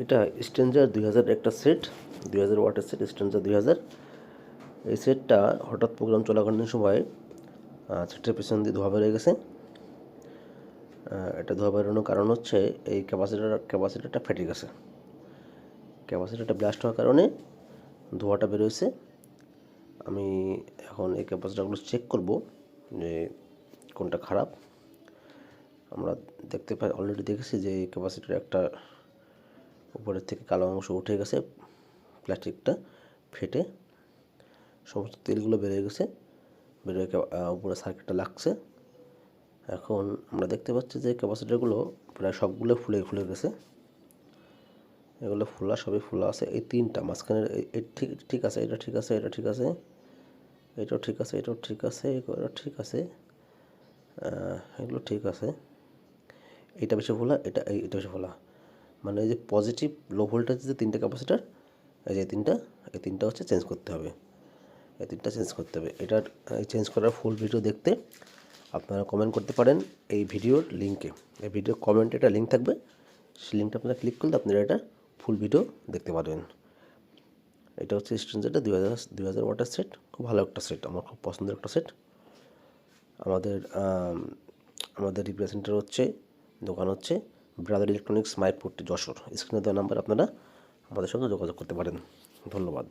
এটা স্ট্রেঞ্জার 2000 একটা সেট, 2000 ওয়াটের সেট স্ট্রেঞ্জার 2000। এই সেটটা হঠাৎ প্রোগ্রাম চলাকালীন সময় সেটের পিছন দিয়ে ধোঁয়া বেরিয়ে গেছে। এটা ধোঁয়া বেরোনোর কারণ হচ্ছে এই ক্যাপাসিটারটা ফেটে গেছে। ক্যাপাসিটারটা ব্লাস্ট হওয়ার কারণে ধোঁয়াটা বেরোয়েছে। আমি এখন এই ক্যাপাসিটারগুলো চেক করব যে কোনটা খারাপ। আমরা দেখতে পাই, অলরেডি দেখেছি যে এই ক্যাপাসিটার একটা উপরের থেকে কালো অংশ উঠে গেছে, প্লাস্টিকটা ফেটে সমস্ত তেলগুলো বেরিয়ে গেছে, বেরিয়ে উপরে সার্কিটটা লাগছে। এখন আমরা দেখতে পাচ্ছি যে ক্যাপাসিটারগুলো প্রায় সবগুলো ফুলে গেছে। এগুলো সবই ফোলা আছে। এই তিনটা মাঝখানের ঠিক ঠিক আছে, এটা ঠিক আছে, এটা ঠিক আছে, এটাও ঠিক আছে, এটাও ঠিক আছে, এটা ঠিক আছে, এগুলো ঠিক আছে। এটা বেশি ফোলা, এটা বেশি ফোলা। মানে এই যে পজিটিভ লো ভোল্টেজ যে তিনটা ক্যাপাসিটার, এই তিনটা হচ্ছে চেঞ্জ করতে হবে। এই তিনটা চেঞ্জ করতে হবে। এটার এই চেঞ্জ করার ফুল ভিডিও দেখতে আপনারা কমেন্ট করতে পারেন এই ভিডিওর লিঙ্কে। এই ভিডিওর কমেন্টে একটা লিঙ্ক থাকবে, সেই লিঙ্কটা আপনারা ক্লিক করলে আপনারা এটা ফুল ভিডিও দেখতে পারবেন। এটা হচ্ছে স্ট্রেঞ্জারটা 2000 ওয়াটের সেট, খুব ভালো একটা সেট, আমার খুব পছন্দের একটা সেট। আমাদের রিপ্রেজেন্টার হচ্ছে, দোকান হচ্ছে ব্রাদার ইলেকট্রনিক্স, মাইপুর যশোর। স্ক্রিনে দেওয়া নাম্বার আপনারা আমাদের সঙ্গে যোগাযোগ করতে পারেন। ধন্যবাদ।